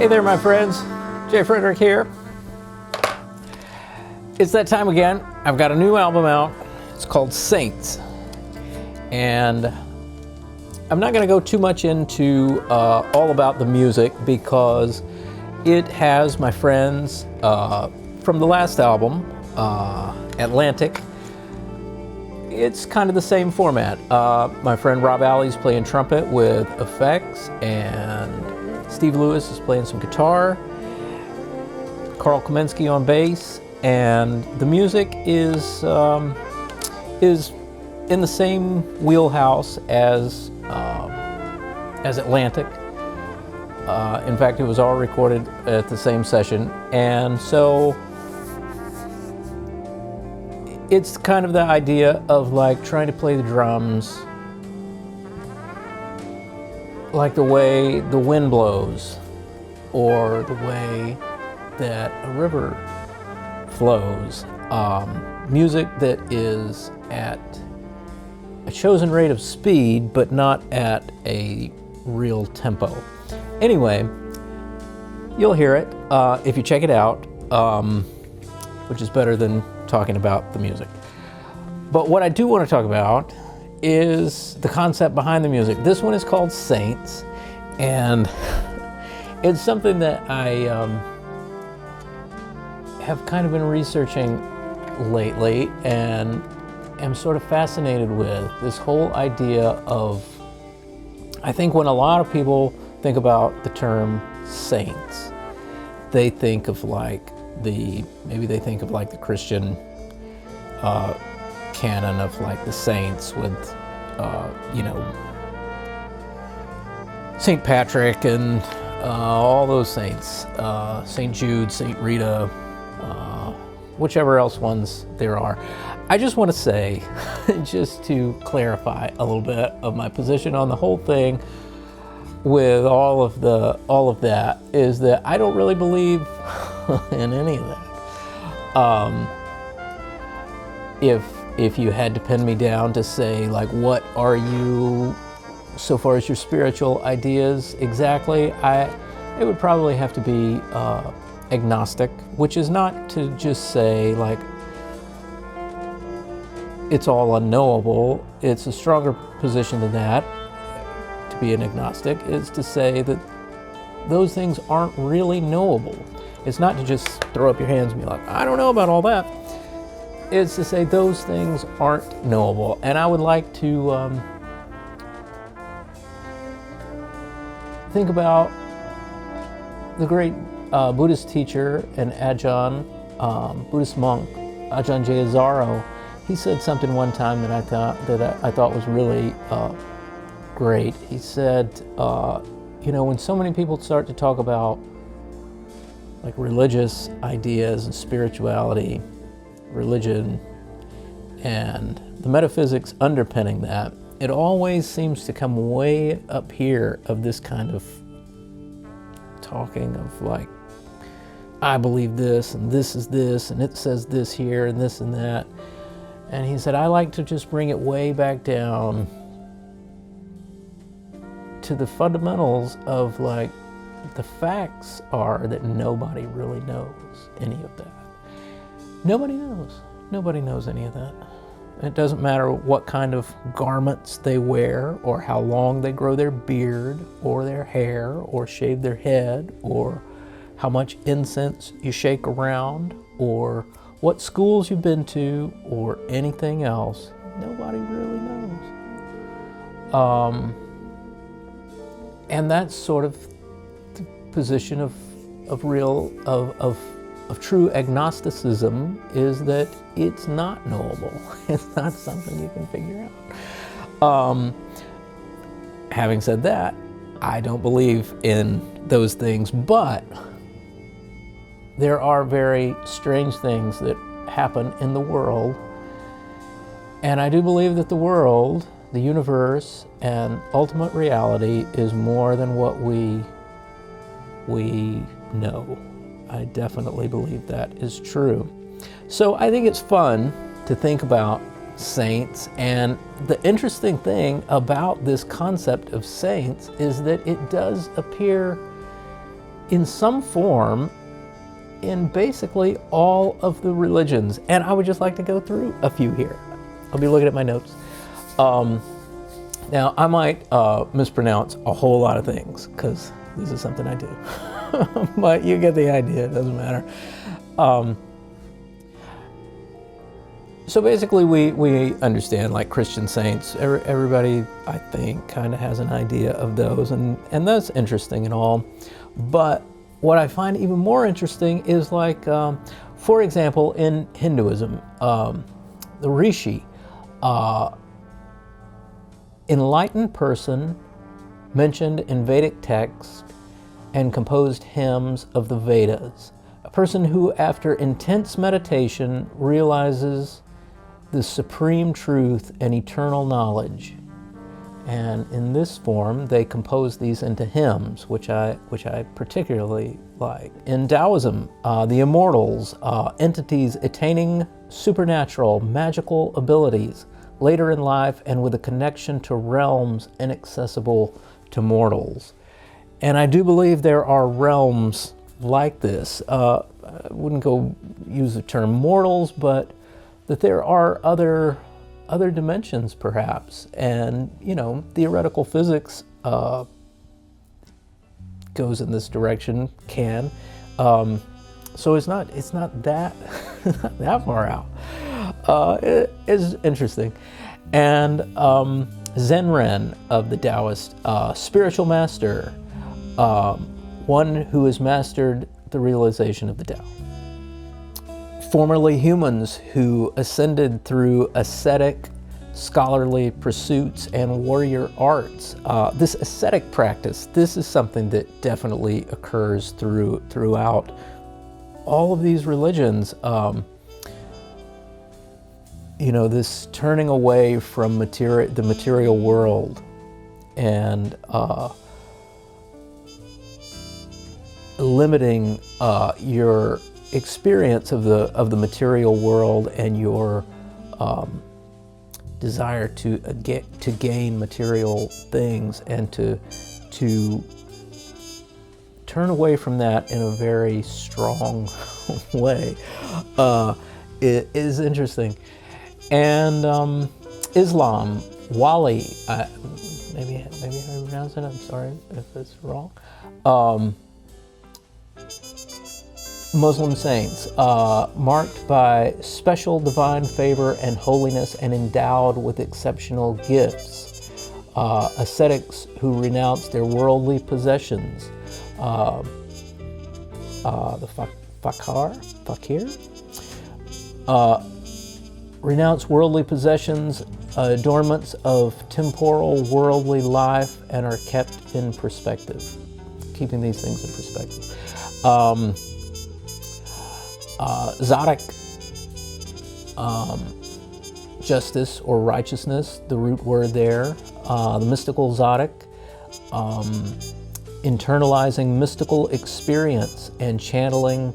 Hey there, my friends. Frederick here. It's that time again. I've got a new album out. It's called Saints. And I'm not going to go too much into all about the music because it has my friends from the last album, Atlantic. It's kind of the same format. My friend Rob Alley's playing trumpet with effects, and Steve Lewis is playing some guitar. Karl Kaminski on bass, and the music is in the same wheelhouse as Atlantic. In fact, it was all recorded at the same session, and so it's kind of the idea of like trying to play the drums like the way the wind blows, or the way that a river flows. Music that is at a chosen rate of speed, but not at a real tempo. Anyway, you'll hear it if you check it out, which is better than talking about the music. But what I do want to talk about is the concept behind the music. This one is called Saints, and it's something that I have kind of been researching lately, and am sort of fascinated with this whole idea of, I think when a lot of people think about the term saints, they think of like maybe they think of like the Christian canon of like the saints with, St. Patrick and all those saints, St. Jude, St. Rita, whichever else ones there are. I just want to say, just to clarify a little bit of my position on the whole thing with all of that, is that I don't really believe in any of that. If you had to pin me down to say, like, what are you, so far as your spiritual ideas exactly, it would probably have to be agnostic, which is not to just say, like, it's all unknowable. It's a stronger position than that. To be an agnostic is to say that those things aren't really knowable. It's not to just throw up your hands and be like, I don't know about all that. It's to say those things aren't knowable. And I would like to think about the great Buddhist teacher and Ajahn, Buddhist monk, Ajahn Jayazaro. He said something one time that I thought was really great. He said, when so many people start to talk about like religious ideas and spirituality, religion, and the metaphysics underpinning that, it always seems to come way up here of this kind of talking of like, I believe this, and this is this, and it says this here, and this and that. And he said, I like to just bring it way back down to the fundamentals of like, the facts are that nobody really knows any of that. Nobody knows. Nobody knows any of that. It doesn't matter what kind of garments they wear, or how long they grow their beard, or their hair, or shave their head, or how much incense you shake around, or what schools you've been to, or anything else. Nobody really knows. And that's sort of the position of true agnosticism, is that it's not knowable. It's not something you can figure out. Having said that, I don't believe in those things, but there are very strange things that happen in the world, and I do believe that the world, the universe, and ultimate reality is more than what we know. I definitely believe that is true. So I think it's fun to think about saints, and the interesting thing about this concept of saints is that it does appear in some form in basically all of the religions. And I would just like to go through a few here. I'll be looking at my notes. Now, I might mispronounce a whole lot of things, because this is something I do. But you get the idea, it doesn't matter. So basically, we understand, like Christian saints, everybody, I think, kind of has an idea of those, and that's interesting and all. But what I find even more interesting is, like, for example, in Hinduism, the rishi, enlightened person mentioned in Vedic texts and composed hymns of the Vedas. A person who, after intense meditation, realizes the supreme truth and eternal knowledge. And in this form, they compose these into hymns, which I particularly like. In Taoism, the immortals, entities attaining supernatural, magical abilities later in life and with a connection to realms inaccessible to mortals. And I do believe there are realms like this. I wouldn't go use the term mortals, but that there are other dimensions, perhaps. And, you know, theoretical physics goes in this direction, can. So it's not that that far out. It is interesting. And Zenren of the Taoist, spiritual master, one who has mastered the realization of the Tao. Formerly humans who ascended through ascetic, scholarly pursuits and warrior arts. This ascetic practice, this is something that definitely occurs throughout all of these religions. You know, this turning away from the material world and limiting your experience of the material world and your desire to gain material things, and to turn away from that in a very strong way. It is interesting. And Islam, Wali, maybe how you pronounce it, I'm sorry if it's wrong. Muslim saints, marked by special divine favor and holiness and endowed with exceptional gifts. Ascetics who renounce their worldly possessions. The fakir? Renounce worldly possessions, adornments of temporal worldly life, and are kept in perspective. Keeping these things in perspective. Zadok, justice or righteousness, the root word there. The mystical Zadok, internalizing mystical experience and channeling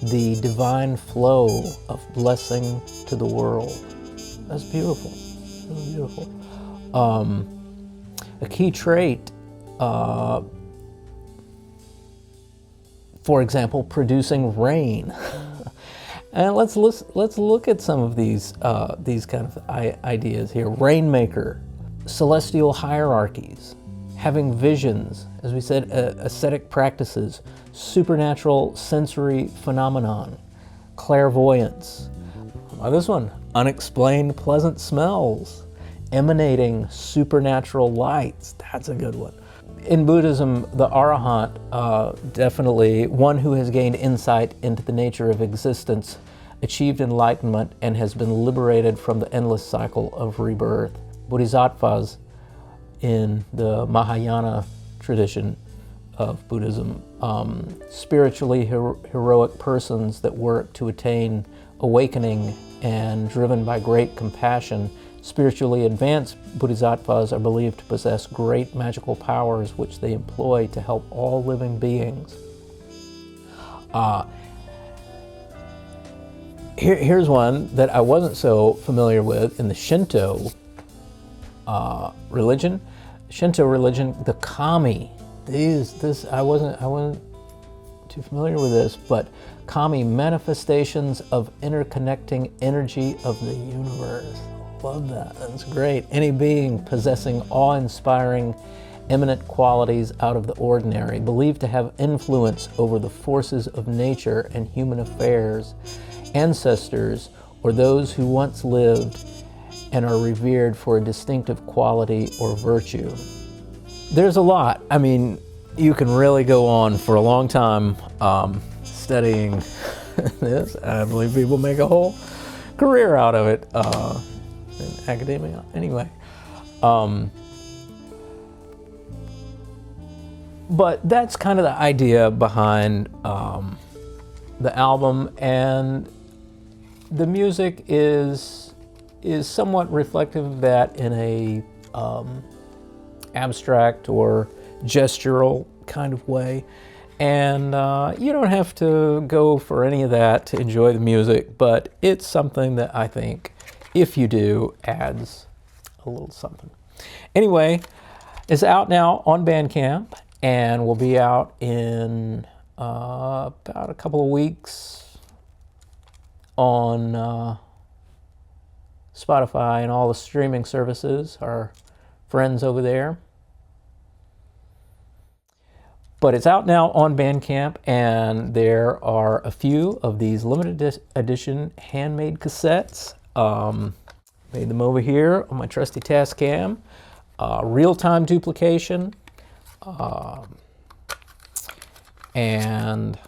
the divine flow of blessing to the world. That's beautiful. Really beautiful. A key trait, for example, producing rain. And let's look at some of these kind of ideas here. Rainmaker, celestial hierarchies, having visions, as we said, ascetic practices, supernatural sensory phenomenon, clairvoyance. This one, unexplained pleasant smells, emanating supernatural lights. That's a good one. In Buddhism, the Arahant, definitely one who has gained insight into the nature of existence, achieved enlightenment, and has been liberated from the endless cycle of rebirth. Bodhisattvas in the Mahayana tradition of Buddhism, spiritually heroic persons that work to attain awakening and driven by great compassion. Spiritually advanced bodhisattvas are believed to possess great magical powers which they employ to help all living beings. Here's one that I wasn't so familiar with in the Shinto religion. Shinto religion, the kami. I wasn't too familiar with this, but Kami, manifestations of interconnecting energy of the universe. Love that, that's great. Any being possessing awe-inspiring, eminent qualities out of the ordinary, believed to have influence over the forces of nature and human affairs, ancestors, or those who once lived and are revered for a distinctive quality or virtue. There's a lot. I mean, you can really go on for a long time studying this. I believe people make a whole career out of it in academia. Anyway, but that's kind of the idea behind the album, and the music is somewhat reflective of that in a abstract or gestural kind of way. And you don't have to go for any of that to enjoy the music, but it's something that I think, if you do, adds a little something. Anyway, it's out now on Bandcamp and will be out in about a couple of weeks on Spotify and all the streaming services, our friends over there. But it's out now on Bandcamp, and there are a few of these limited edition handmade cassettes. Made them over here on my trusty Tascam. Real-time duplication. And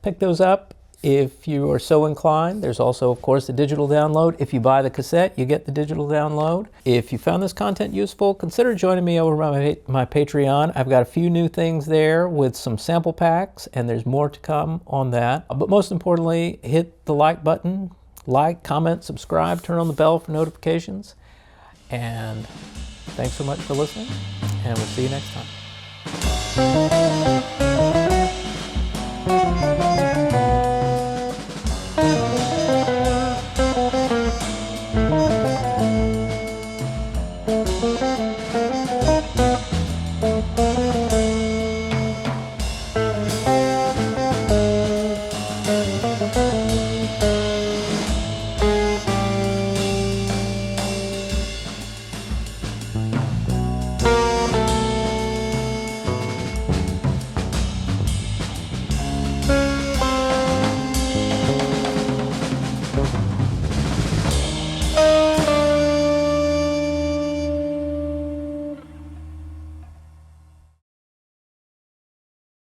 pick those up if you are so inclined. There's also, of course, the digital download. If you buy the cassette, you get the digital download. If you found this content useful, consider joining me over my Patreon. I've got a few new things there with some sample packs, and there's more to come on that. But most importantly, hit the like button. Like, comment, subscribe, turn on the bell for notifications. And thanks so much for listening, and we'll see you next time.